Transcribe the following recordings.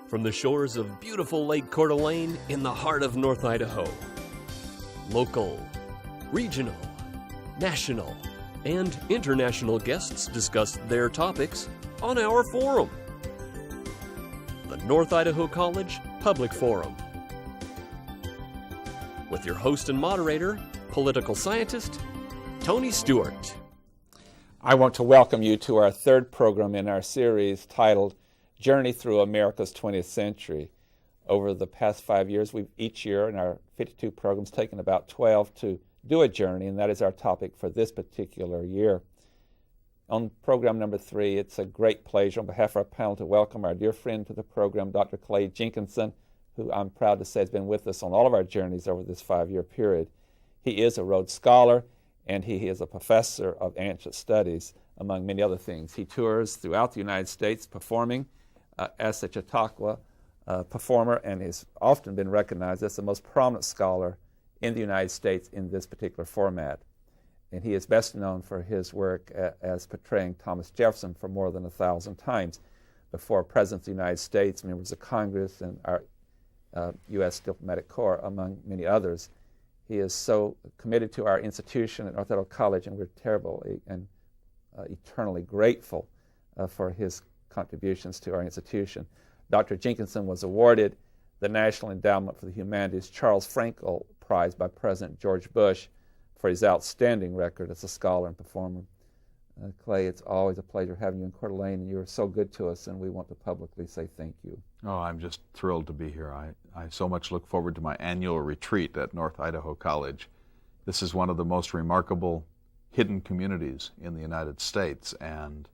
from the shores of beautiful Lake Coeur d'Alene in the heart of North Idaho. Local, regional, national, and international guests discuss their topics on our forum, the North Idaho College Public Forum. With your host and moderator, political scientist, Tony Stewart. I want to welcome you to our third program in our series titled Journey Through America's 20th Century. Over the past 5 years, we've each year in our 52 programs taken about 12 to do a journey, and that is our topic for this particular year. On program number 3, it's a great pleasure on behalf of our panel to welcome our dear friend to the program, Dr. Clay Jenkinson, who I'm proud to say has been with us on all of our journeys over this 5-year period. He is a Rhodes Scholar, and he is a professor of ancient studies, among many other things. He tours throughout the United States performing as a Chautauqua performer, and has often been recognized as the most prominent scholar in the United States in this particular format. And he is best known for his work as portraying Thomas Jefferson for more than 1,000 times before Presidents of the United States, members of Congress, and our U.S. Diplomatic Corps, among many others. He is so committed to our institution at North Idaho College, and we're terribly and eternally grateful for his contributions to our institution. Dr. Jenkinson was awarded the National Endowment for the Humanities Charles Frankel Prize by President George Bush for his outstanding record as a scholar and performer. Clay, it's always a pleasure having you in Coeur d'Alene, and you're so good to us, and we want to publicly say thank you. Oh, I'm just thrilled to be here. I so much look forward to my annual retreat at North Idaho College. This is one of the most remarkable hidden communities in the United States, and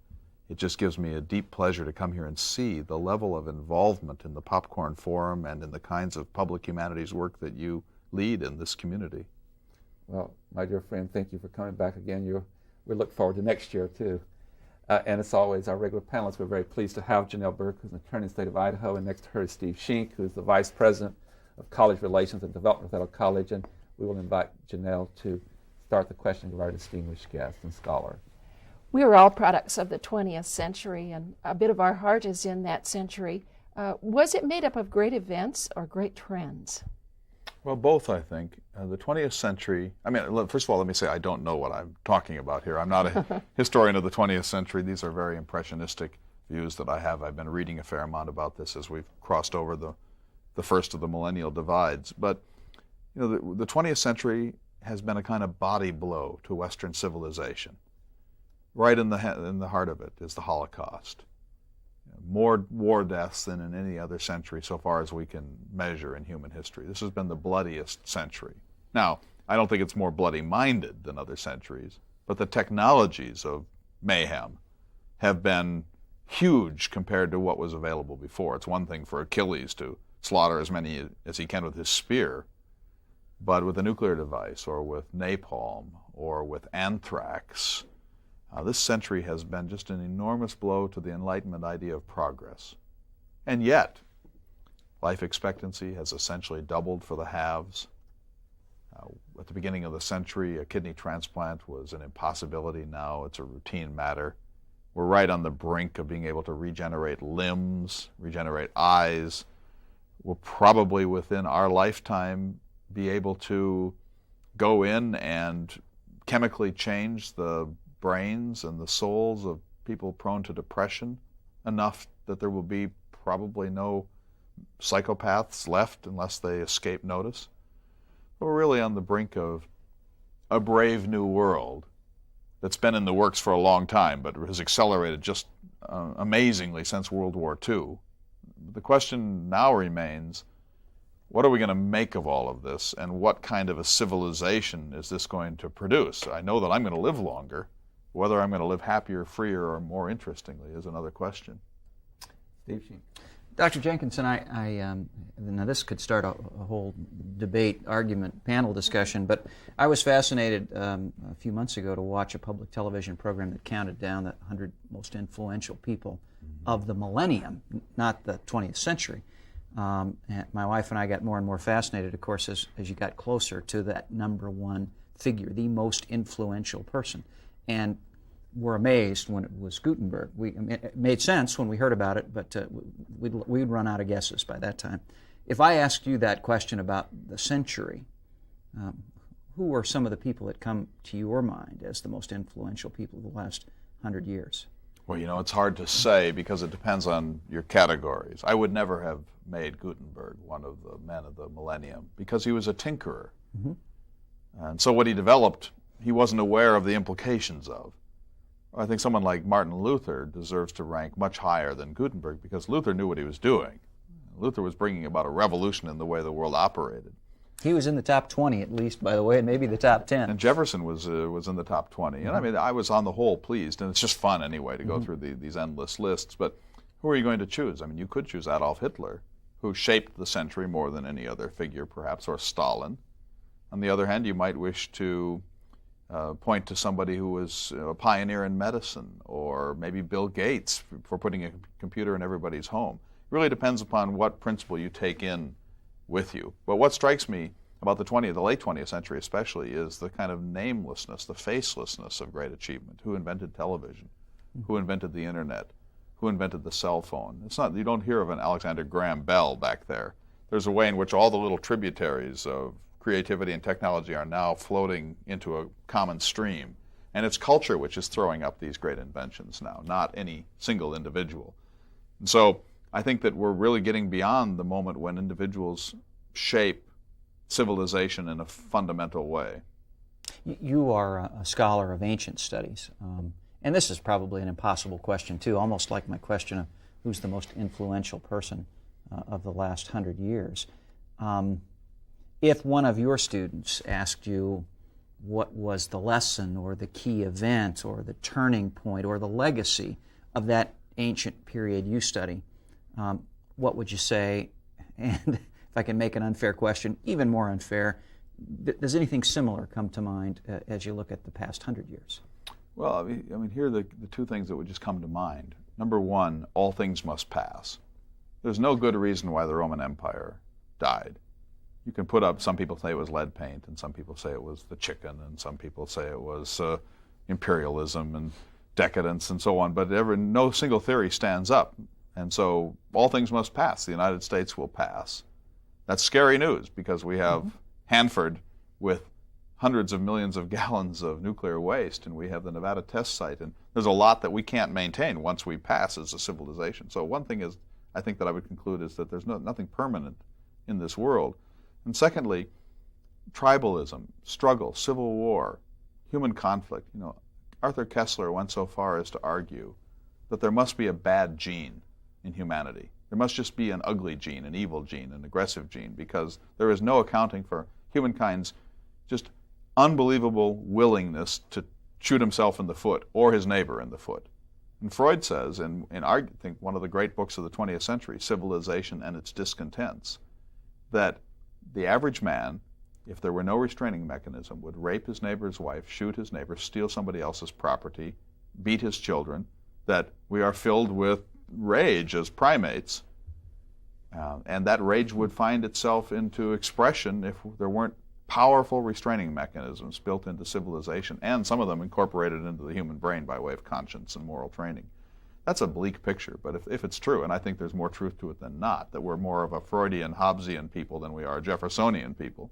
it just gives me a deep pleasure to come here and see the level of involvement in the Popcorn Forum and in the kinds of public humanities work that you lead in this community. Well, my dear friend, thank you for coming back again. We look forward to next year, too. And as always, our regular panelists, we're very pleased to have Janelle Burke, who's an attorney in the state of Idaho, and next to her is Steve Schenck, who's the Vice President of College Relations and Development at Idaho College. And we will invite Janelle to start the questioning of our distinguished guest and scholar. We are all products of the 20th century, and a bit of our heart is in that century. Was it made up of great events or great trends? Well, both, I think. The 20th century, first of all, let me say I don't know what I'm talking about here. I'm not a historian of the 20th century. These are very impressionistic views that I have. I've been reading a fair amount about this as we've crossed over the first of the millennial divides. But the 20th century has been a kind of body blow to Western civilization. Right in the heart of it is the Holocaust. More war deaths than in any other century so far as we can measure in human history. This has been the bloodiest century. Now, I don't think it's more bloody-minded than other centuries, but the technologies of mayhem have been huge compared to what was available before. It's one thing for Achilles to slaughter as many as he can with his spear, but with a nuclear device or with napalm or with anthrax, this century has been just an enormous blow to the Enlightenment idea of progress. And yet, life expectancy has essentially doubled for the haves. At the beginning of the century, a kidney transplant was an impossibility. Now it's a routine matter. We're right on the brink of being able to regenerate limbs, regenerate eyes. We'll probably within our lifetime be able to go in and chemically change the brains and the souls of people prone to depression enough that there will be probably no psychopaths left unless they escape notice. But we're really on the brink of a brave new world that's been in the works for a long time but has accelerated just amazingly since World War II. The question now remains, what are we going to make of all of this, and what kind of a civilization is this going to produce? I know that I'm going to live longer. Whether I'm going to live happier, freer, or more interestingly is another question. Steve Schenck. Dr. Jenkinson, now this could start a whole debate, argument, panel discussion, but I was fascinated a few months ago to watch a public television program that counted down the 100 most influential people of the millennium, not the 20th century. And my wife and I got more and more fascinated, of course, as you got closer to that number one figure, the most influential person. And we're amazed when it was Gutenberg. It made sense when we heard about it, but we'd run out of guesses by that time. If I asked you that question about the century, who were some of the people that come to your mind as the most influential people of the last 100 years? Well, it's hard to say because it depends on your categories. I would never have made Gutenberg one of the men of the millennium because he was a tinkerer. Mm-hmm. And so what he developed, he wasn't aware of the implications of. I think someone like Martin Luther deserves to rank much higher than Gutenberg because Luther knew what he was doing. Luther was bringing about a revolution in the way the world operated. He was in the top 20 at least, by the way, and maybe the top 10. And Jefferson was in the top 20. And I mean, I was on the whole pleased, and it's just fun anyway to go through these endless lists. But who are you going to choose? I mean, you could choose Adolf Hitler, who shaped the century more than any other figure, perhaps, or Stalin. On the other hand, you might wish to point to somebody who was a pioneer in medicine, or maybe Bill Gates for putting a computer in everybody's home. It really depends upon what principle you take in with you. But what strikes me about the late 20th century especially, is the kind of namelessness, the facelessness of great achievement. Who invented television? Who invented the internet? Who invented the cell phone? You don't hear of an Alexander Graham Bell back there. There's a way in which all the little tributaries of creativity and technology are now floating into a common stream. And it's culture which is throwing up these great inventions now, not any single individual. And so I think that we're really getting beyond the moment when individuals shape civilization in a fundamental way. You are a scholar of ancient studies, and this is probably an impossible question too, almost like my question of who's the most influential person of the last 100 years. If one of your students asked you what was the lesson or the key event or the turning point or the legacy of that ancient period you study, what would you say? And if I can make an unfair question even more unfair, does anything similar come to mind as you look at the past 100 years? Well, I mean, here are the two things that would just come to mind. Number one, all things must pass. There's no good reason why the Roman Empire died. You can put up, some people say it was lead paint, and some people say it was the chicken, and some people say it was imperialism and decadence and so on, but no single theory stands up. And so all things must pass. The United States will pass. That's scary news because we have Hanford with hundreds of millions of gallons of nuclear waste, and we have the Nevada test site, and there's a lot that we can't maintain once we pass as a civilization. So one thing is, I think that I would conclude is that there's nothing permanent in this world. And secondly, tribalism, struggle, civil war, human conflict. Arthur Koestler went so far as to argue that there must be a bad gene in humanity. There must just be an ugly gene, an evil gene, an aggressive gene, because there is no accounting for humankind's just unbelievable willingness to shoot himself in the foot or his neighbor in the foot. And Freud says, in I think one of the great books of the 20th century, Civilization and Its Discontents, that the average man, if there were no restraining mechanism, would rape his neighbor's wife, shoot his neighbor, steal somebody else's property, beat his children, that we are filled with rage as primates, and that rage would find itself into expression if there weren't powerful restraining mechanisms built into civilization, and some of them incorporated into the human brain by way of conscience and moral training. That's a bleak picture, but if it's true, and I think there's more truth to it than not, that we're more of a Freudian, Hobbesian people than we are a Jeffersonian people,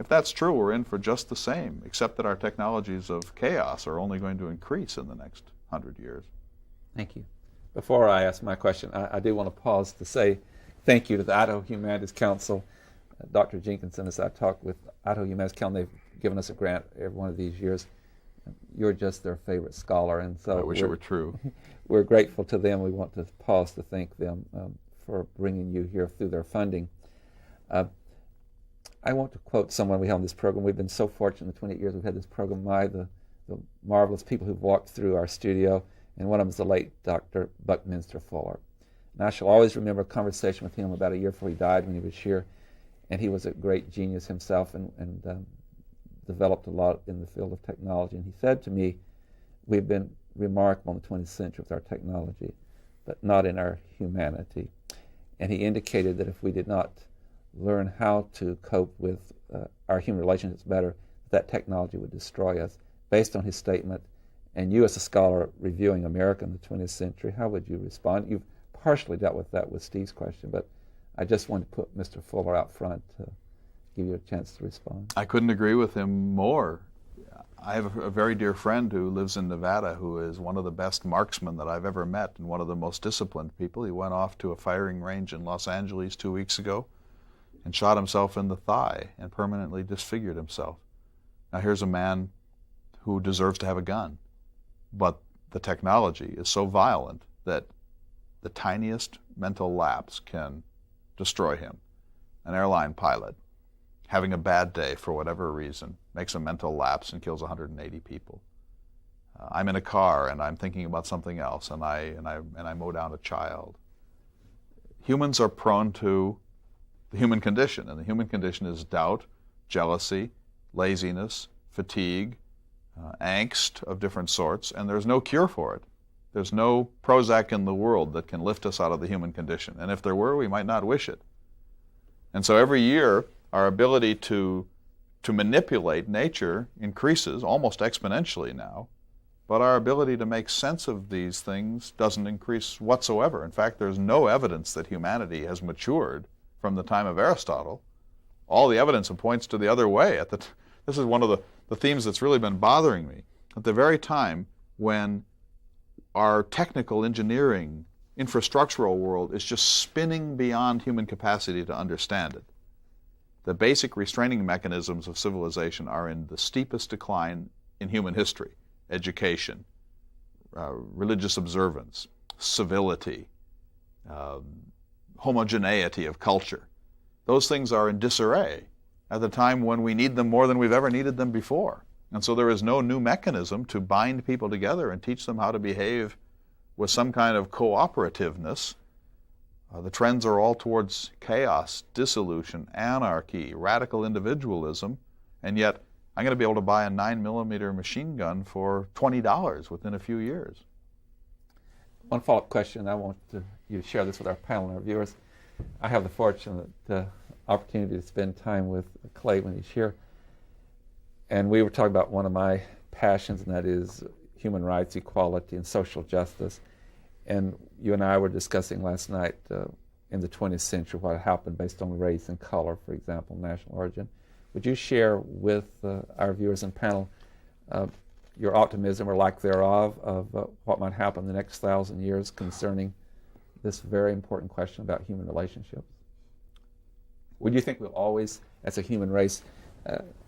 if that's true, we're in for just the same, except that our technologies of chaos are only going to increase in the next 100 years. Thank you. Before I ask my question, I do want to pause to say thank you to the Idaho Humanities Council. Dr. Jenkinson, as I talked with Idaho Humanities Council, they've given us a grant every one of these years. You're just their favorite scholar, and so I wish it were true. We're grateful to them. We want to pause to thank them for bringing you here through their funding. I want to quote someone we have on this program. We've been so fortunate in the 28 years we've had this program, the marvelous people who've walked through our studio, and one of them is the late Dr. Buckminster Fuller. And I shall always remember a conversation with him about a year before he died when he was here, and he was a great genius himself and developed a lot in the field of technology. And he said to me, we've been remarkable in the 20th century with our technology, but not in our humanity. And he indicated that if we did not learn how to cope with our human relationships better, that technology would destroy us. Based on his statement, and you as a scholar reviewing America in the 20th century, how would you respond? You've partially dealt with that with Steve's question, but I just wanted to put Mr. Fuller out front to give you a chance to respond. I couldn't agree with him more. I have a very dear friend who lives in Nevada who is one of the best marksmen that I've ever met and one of the most disciplined people. He went off to a firing range in Los Angeles 2 weeks ago and shot himself in the thigh and permanently disfigured himself. Now here's a man who deserves to have a gun, but the technology is so violent that the tiniest mental lapse can destroy him. An airline pilot having a bad day for whatever reason makes a mental lapse and kills 180 people. I'm in a car and I'm thinking about something else and I mow down a child. Humans are prone to the human condition, and the human condition is doubt, jealousy, laziness, fatigue, angst of different sorts, and there's no cure for it. There's no Prozac in the world that can lift us out of the human condition, and if there were, we might not wish it. And so every year, our ability to manipulate nature increases almost exponentially now, but our ability to make sense of these things doesn't increase whatsoever. In fact, there's no evidence that humanity has matured from the time of Aristotle. All the evidence points to the other way. This is one of the themes that's really been bothering me. At the very time when our technical engineering, infrastructural world is just spinning beyond human capacity to understand it, the basic restraining mechanisms of civilization are in the steepest decline in human history. Education, religious observance, civility, homogeneity of culture. Those things are in disarray at the time when we need them more than we've ever needed them before. And so there is no new mechanism to bind people together and teach them how to behave with some kind of cooperativeness. The trends are all towards chaos, dissolution, anarchy, radical individualism, and yet I'm going to be able to buy a 9mm machine gun for $20 within a few years. One follow-up question. I want you to share this with our panel and our viewers. I have the fortunate opportunity to spend time with Clay when he's here, and we were talking about one of my passions, and that is human rights, equality, and social justice. And you and I were discussing last night in the 20th century what happened based on race and color, for example, national origin. Would you share with our viewers and panel your optimism or lack thereof of what might happen in the next 1,000 years concerning this very important question about human relationships? Would you think we'll always, as a human race,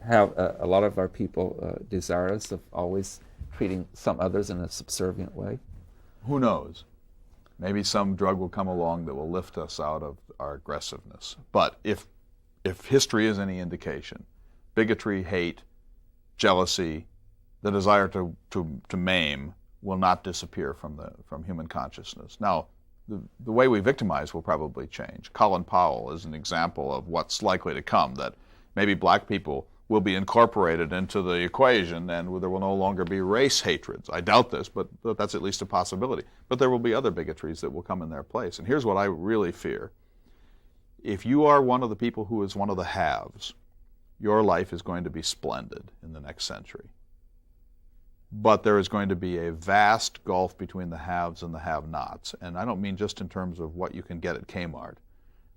have a lot of our people desirous of always treating some others in a subservient way? Who knows? Maybe some drug will come along that will lift us out of our aggressiveness. But if history is any indication, bigotry, hate, jealousy, the desire to maim will not disappear from human consciousness. Now, the way we victimize will probably change. Colin Powell is an example of what's likely to come, that maybe black people will be incorporated into the equation and there will no longer be race hatreds. I doubt this, but that's at least a possibility. But there will be other bigotries that will come in their place. And here's what I really fear. If you are one of the people who is one of the haves, your life is going to be splendid in the next century. But there is going to be a vast gulf between the haves and the have-nots. And I don't mean just in terms of what you can get at Kmart.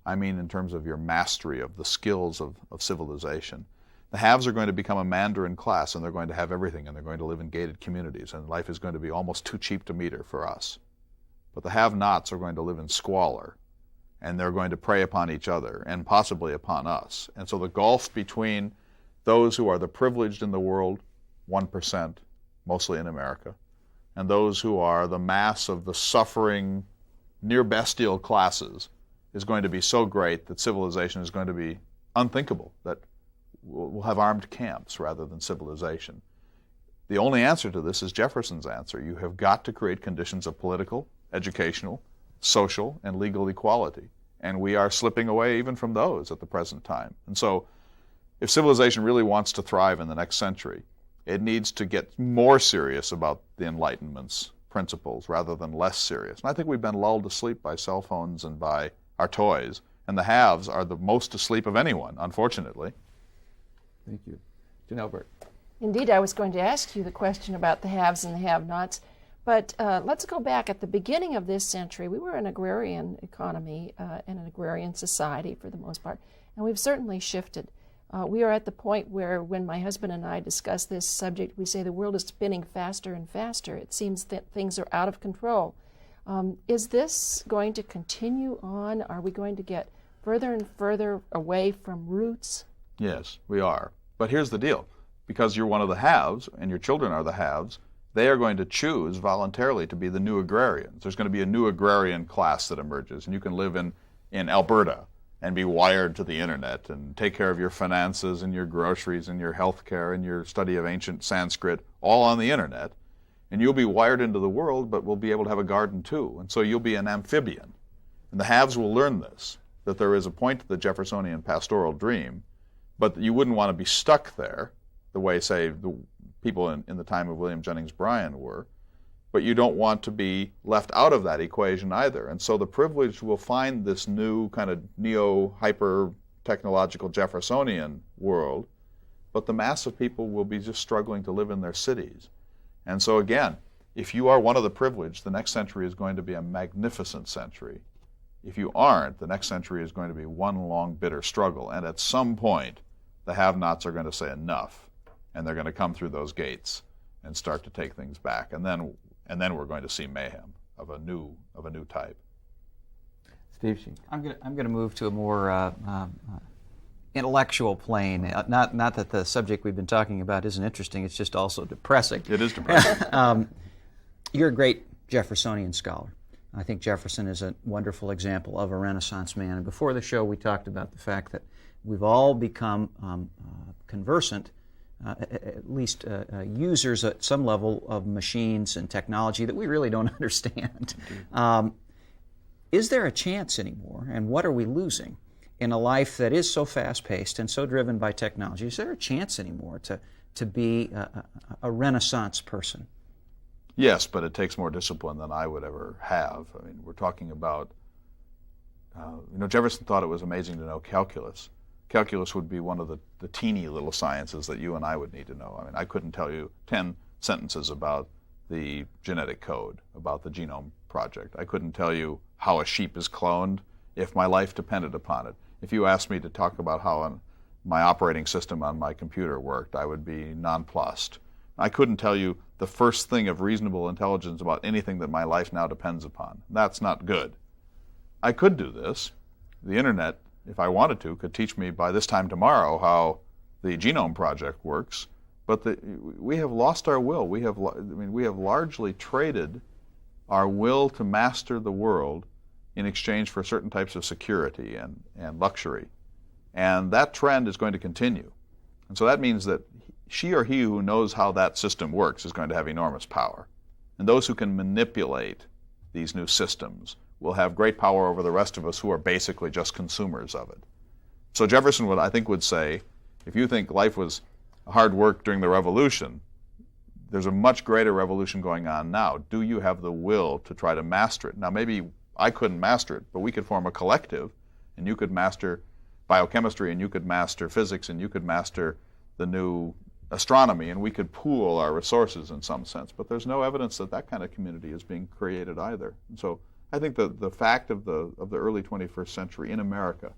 I mean in terms of your mastery of the skills of civilization. The haves are going to become a Mandarin class, and they're going to have everything, and they're going to live in gated communities, and life is going to be almost too cheap to meter for us. But the have-nots are going to live in squalor, and they're going to prey upon each other, and possibly upon us. And so the gulf between those who are the privileged in the world, 1%, mostly in America, and those who are the mass of the suffering, near bestial classes, is going to be so great that civilization is going to be unthinkable, that we'll have armed camps rather than civilization. The only answer to this is Jefferson's answer. You have got to create conditions of political, educational, social, and legal equality. And we are slipping away even from those at the present time. And so if civilization really wants to thrive in the next century, it needs to get more serious about the Enlightenment's principles rather than less serious. And I think we've been lulled to sleep by cell phones and by our toys. And the haves are the most asleep of anyone, unfortunately. Thank you. Janelle Burt. Indeed, I was going to ask you the question about the haves and the have-nots. But let's go back. At the beginning of this century, we were an agrarian economy and an agrarian society for the most part, and we've certainly shifted. We are at the point where when my husband and I discuss this subject, we say the world is spinning faster and faster. It seems that things are out of control. Is this going to continue on? Are we going to get further and further away from roots? Yes, we are. But here's the deal. Because you're one of the haves, and your children are the haves, they are going to choose voluntarily to be the new agrarians. There's going to be a new agrarian class that emerges, and you can live in Alberta and be wired to the internet and take care of your finances and your groceries and your health care and your study of ancient Sanskrit all on the internet. And you'll be wired into the world, but will be able to have a garden too. And so you'll be an amphibian. And the haves will learn this, that there is a point to the Jeffersonian pastoral dream, but you wouldn't want to be stuck there the way, say, the people in the time of William Jennings Bryan were, but you don't want to be left out of that equation either. And so the privileged will find this new kind of neo-hyper-technological Jeffersonian world, but the mass of people will be just struggling to live in their cities. And so again, if you are one of the privileged, the next century is going to be a magnificent century. If you aren't, the next century is going to be one long, bitter struggle. And at some point, the have-nots are going to say enough, and they're going to come through those gates and start to take things back. And then we're going to see mayhem of a new type. Steve Sheen. I'm going to move to a more intellectual plane. Not that the subject we've been talking about isn't interesting, it's just also depressing. It is depressing. You're a great Jeffersonian scholar. I think Jefferson is a wonderful example of a Renaissance man. And before the show, we talked about the fact that we've all become conversant, at least users at some level of machines and technology that we really don't understand. Is there a chance anymore, and what are we losing in a life that is so fast-paced and so driven by technology? Is there a chance anymore to be a Renaissance person? Yes, but it takes more discipline than I would ever have. I mean, we're talking about, Jefferson thought it was amazing to know calculus. Calculus would be one of the teeny little sciences that you and I would need to know. I mean, I couldn't tell you 10 sentences about the genetic code, about the genome project. I couldn't tell you how a sheep is cloned if my life depended upon it. If you asked me to talk about how my operating system on my computer worked, I would be nonplussed. I couldn't tell you the first thing of reasonable intelligence about anything that my life now depends upon. That's not good. I could do this. The internet, if I wanted to, could teach me by this time tomorrow how the genome project works, but we have lost our will. We have largely traded our will to master the world in exchange for certain types of security and luxury. And that trend is going to continue. And so that means that she or he who knows how that system works is going to have enormous power. And those who can manipulate these new systems will have great power over the rest of us who are basically just consumers of it. So Jefferson would say, if you think life was hard work during the Revolution, there's a much greater revolution going on now. Do you have the will to try to master it? Now, maybe I couldn't master it, but we could form a collective, and you could master biochemistry, and you could master physics, and you could master the new astronomy, and we could pool our resources in some sense. But there's no evidence that that kind of community is being created either. And so I think the fact of the early 21st century in America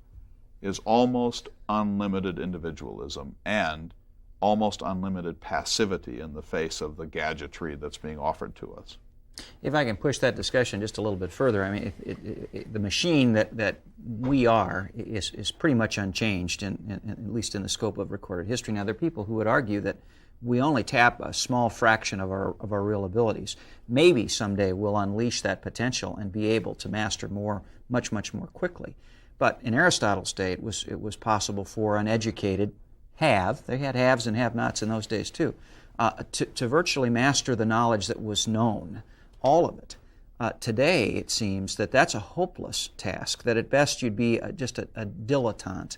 is almost unlimited individualism and almost unlimited passivity in the face of the gadgetry that's being offered to us. If I can push that discussion just a little bit further, I mean, the machine that we are is pretty much unchanged, at least in the scope of recorded history. Now, there are people who would argue that we only tap a small fraction of our real abilities. Maybe someday we'll unleash that potential and be able to master much more quickly. But in Aristotle's day, it was possible for an educated they had haves and have-nots in those days too, to virtually master the knowledge that was known. All of it. Today, it seems that that's a hopeless task, that at best you'd be just a dilettante,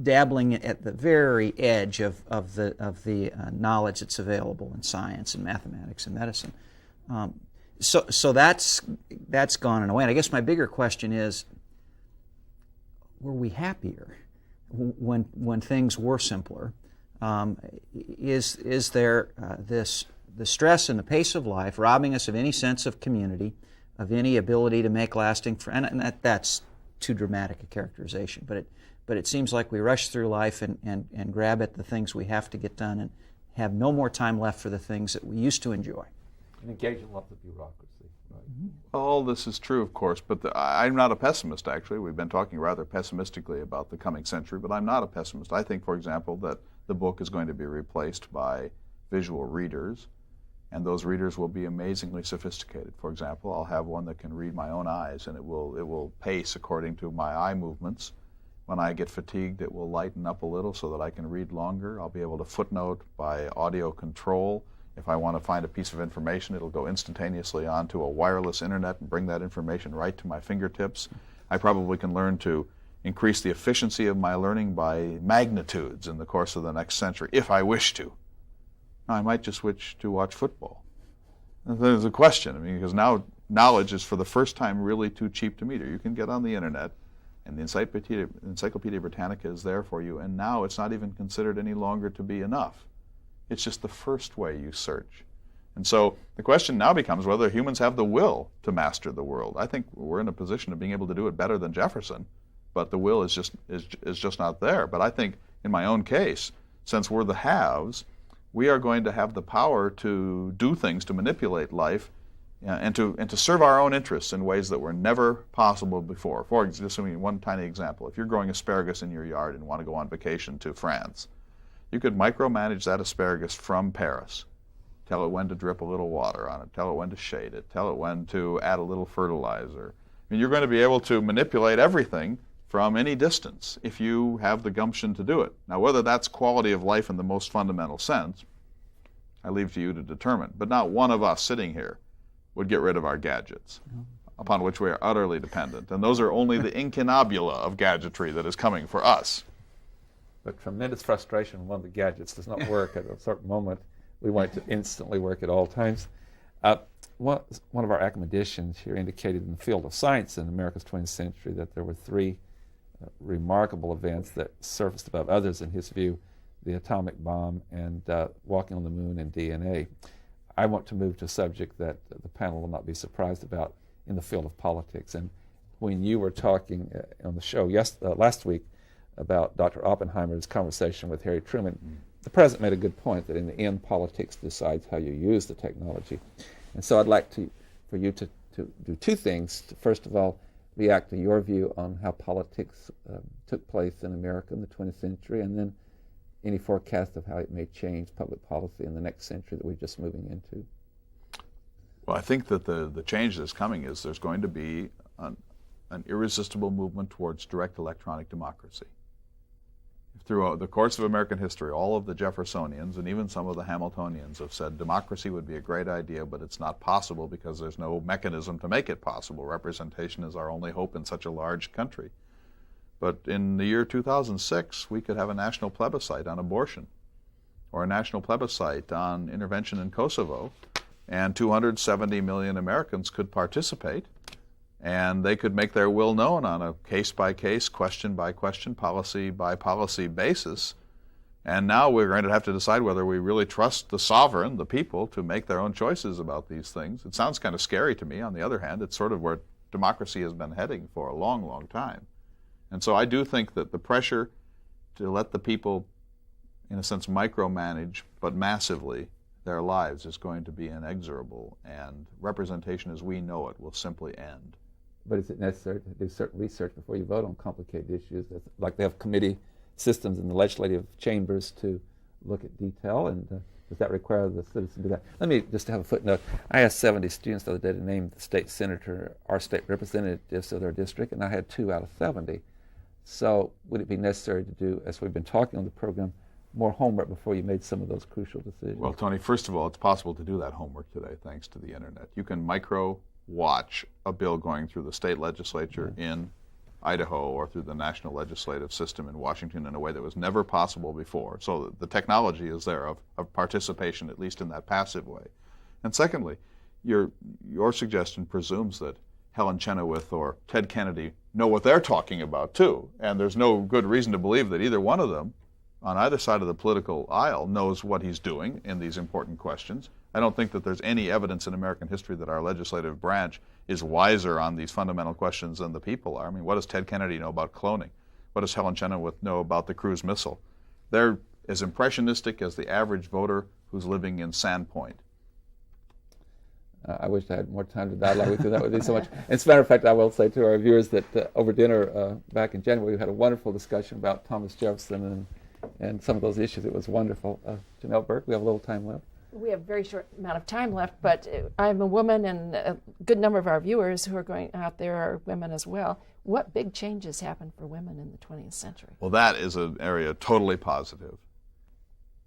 dabbling at the very edge of the knowledge that's available in science and mathematics and medicine. So that's gone away. And I guess my bigger question is, were we happier when things were simpler? Is there this the stress and the pace of life, robbing us of any sense of community, of any ability to make lasting friends. And that's too dramatic a characterization, but it seems like we rush through life and grab at the things we have to get done and have no more time left for the things that we used to enjoy. And engage in lots of bureaucracy. Right? All this is true, of course, but I'm not a pessimist, actually. We've been talking rather pessimistically about the coming century, but I'm not a pessimist. I think, for example, that the book is going to be replaced by visual readers, and those readers will be amazingly sophisticated. For example, I'll have one that can read my own eyes, and it will pace according to my eye movements. When I get fatigued, it will lighten up a little so that I can read longer. I'll be able to footnote by audio control. If I want to find a piece of information, it'll go instantaneously onto a wireless internet and bring that information right to my fingertips. I probably can learn to increase the efficiency of my learning by magnitudes in the course of the next century, if I wish to. Now, I might just switch to watch football. And there's a question, because now knowledge is for the first time really too cheap to meter. You can get on the internet, and the Encyclopedia Britannica is there for you, and now it's not even considered any longer to be enough. It's just the first way you search. And so the question now becomes whether humans have the will to master the world. I think we're in a position of being able to do it better than Jefferson, but the will is just not there. But I think in my own case, since we're the haves, we are going to have the power to do things, to manipulate life, and to serve our own interests in ways that were never possible before. For just one tiny example, if you're growing asparagus in your yard and want to go on vacation to France, you could micromanage that asparagus from Paris. Tell it when to drip a little water on it, tell it when to shade it, tell it when to add a little fertilizer. You're going to be able to manipulate everything from any distance if you have the gumption to do it. Now, whether that's quality of life in the most fundamental sense, I leave to you to determine. But not one of us sitting here would get rid of our gadgets, upon which we are utterly dependent. And those are only the incunabula of gadgetry that is coming for us. But tremendous frustration when one of the gadgets does not work at a certain moment. We want it to instantly work at all times. One of our academicians here indicated in the field of science in America's 20th century that there were three remarkable events that surfaced above others in his view: the atomic bomb and walking on the moon and DNA. I want to move to a subject that the panel will not be surprised about in the field of politics. And when you were talking on the show last week about Dr. Oppenheimer's conversation with Harry Truman, the president made a good point that in the end politics decides how you use the technology. And so I'd like for you to do two things. First of all, react to your view on how politics took place in America in the 20th century, and then any forecast of how it may change public policy in the next century that we're just moving into. Well, I think that the change that's coming is there's going to be an irresistible movement towards direct electronic democracy. Throughout the course of American history, all of the Jeffersonians and even some of the Hamiltonians have said democracy would be a great idea, but it's not possible because there's no mechanism to make it possible. Representation is our only hope in such a large country. But in the year 2006, we could have a national plebiscite on abortion, or a national plebiscite on intervention in Kosovo, and 270 million Americans could participate, and they could make their will known on a case-by-case, question-by-question, policy-by-policy basis. And now we're going to have to decide whether we really trust the sovereign, the people, to make their own choices about these things. It sounds kind of scary to me. On the other hand, it's sort of where democracy has been heading for a long, long time. And so I do think that the pressure to let the people, in a sense, micromanage, but massively, their lives is going to be inexorable, and representation as we know it will simply end. But is it necessary to do certain research before you vote on complicated issues? Like they have committee systems in the legislative chambers to look at detail, and does that require the citizen to do that? Let me just have a footnote. I asked 70 students the other day to name the state senator or state representatives of their district, and I had 2 out of 70. So would it be necessary to do, as we've been talking on the program, more homework before you made some of those crucial decisions? Well, Tony, first of all, it's possible to do that homework today thanks to the internet. You can micro-watch a bill going through the state legislature in Idaho or through the national legislative system in Washington in a way that was never possible before. So the technology is there of participation, at least in that passive way. And secondly, your suggestion presumes that Helen Chenoweth or Ted Kennedy know what they're talking about too. And there's no good reason to believe that either one of them on either side of the political aisle knows what he's doing in these important questions. I don't think that there's any evidence in American history that our legislative branch is wiser on these fundamental questions than the people are. I mean, what does Ted Kennedy know about cloning? What does Helen Chenoweth know about the cruise missile? They're as impressionistic as the average voter who's living in Sandpoint. I wish I had more time to dialogue with you. That would be so much. As a matter of fact, I will say to our viewers that over dinner back in January, we had a wonderful discussion about Thomas Jefferson and some of those issues. It was wonderful. Janelle Burke, we have a little time left. We have a very short amount of time left, but I'm a woman, and a good number of our viewers who are going out there are women as well. What big changes happened for women in the 20th century? Well, that is an area totally positive.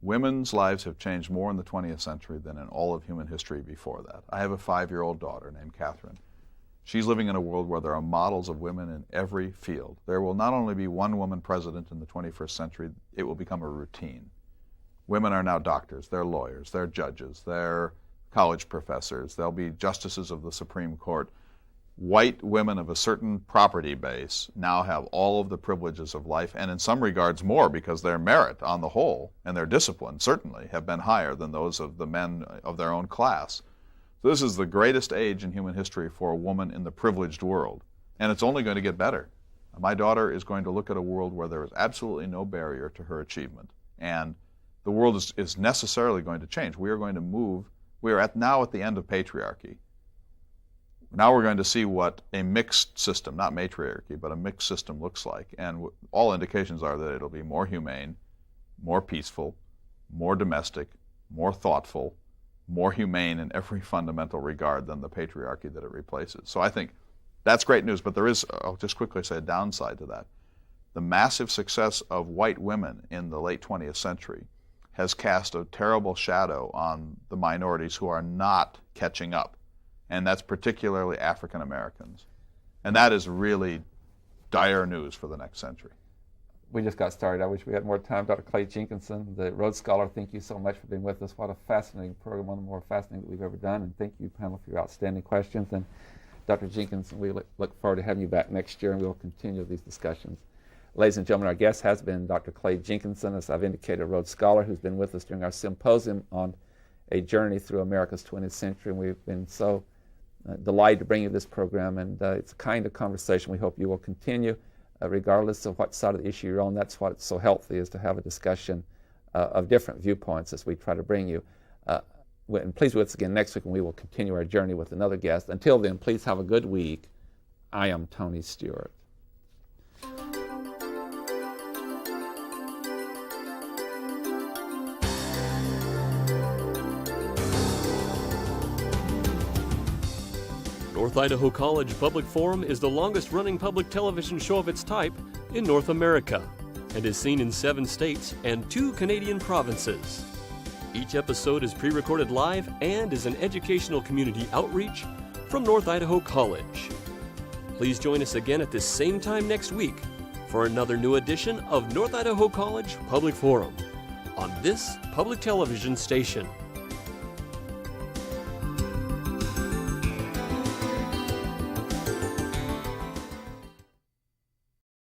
Women's lives have changed more in the 20th century than in all of human history before that. I have a 5-year-old daughter named Catherine. She's living in a world where there are models of women in every field. There will not only be one woman president in the 21st century, it will become a routine. Women are now doctors, they're lawyers, they're judges, they're college professors, they'll be justices of the Supreme Court. White women of a certain property base now have all of the privileges of life, and in some regards more, because their merit on the whole and their discipline certainly have been higher than those of the men of their own class. So this is the greatest age in human history for a woman in the privileged world, and it's only going to get better. My daughter is going to look at a world where there is absolutely no barrier to her achievement, and the world is necessarily going to change. We are going to move. We are now at the end of patriarchy. Now we're going to see what a mixed system, not matriarchy, but a mixed system looks like. And all indications are that it'll be more humane, more peaceful, more domestic, more thoughtful, more humane in every fundamental regard than the patriarchy that it replaces. So I think that's great news, but there is, I'll just quickly say, a downside to that. The massive success of white women in the late 20th century has cast a terrible shadow on the minorities who are not catching up. And that's particularly African Americans. And that is really dire news for the next century. We just got started. I wish we had more time. Dr. Clay Jenkinson, the Rhodes Scholar, thank you so much for being with us. What a fascinating program, one of the more fascinating that we've ever done. And thank you, panel, for your outstanding questions. And Dr. Jenkinson, we look forward to having you back next year, and we'll continue these discussions. Ladies and gentlemen, our guest has been Dr. Clay Jenkinson, as I've indicated, a Rhodes Scholar who's been with us during our symposium on a journey through America's 20th century. And we've been so delighted to bring you this program, and it's a kind of conversation we hope you will continue, regardless of what side of the issue you're on. That's what's so healthy, is to have a discussion of different viewpoints as we try to bring you. And please be with us again next week, when we will continue our journey with another guest. Until then, please have a good week. I am Tony Stewart. North Idaho College Public Forum is the longest-running public television show of its type in North America and is seen in 7 states and 2 Canadian provinces. Each episode is pre-recorded live and is an educational community outreach from North Idaho College. Please join us again at this same time next week for another new edition of North Idaho College Public Forum on this public television station.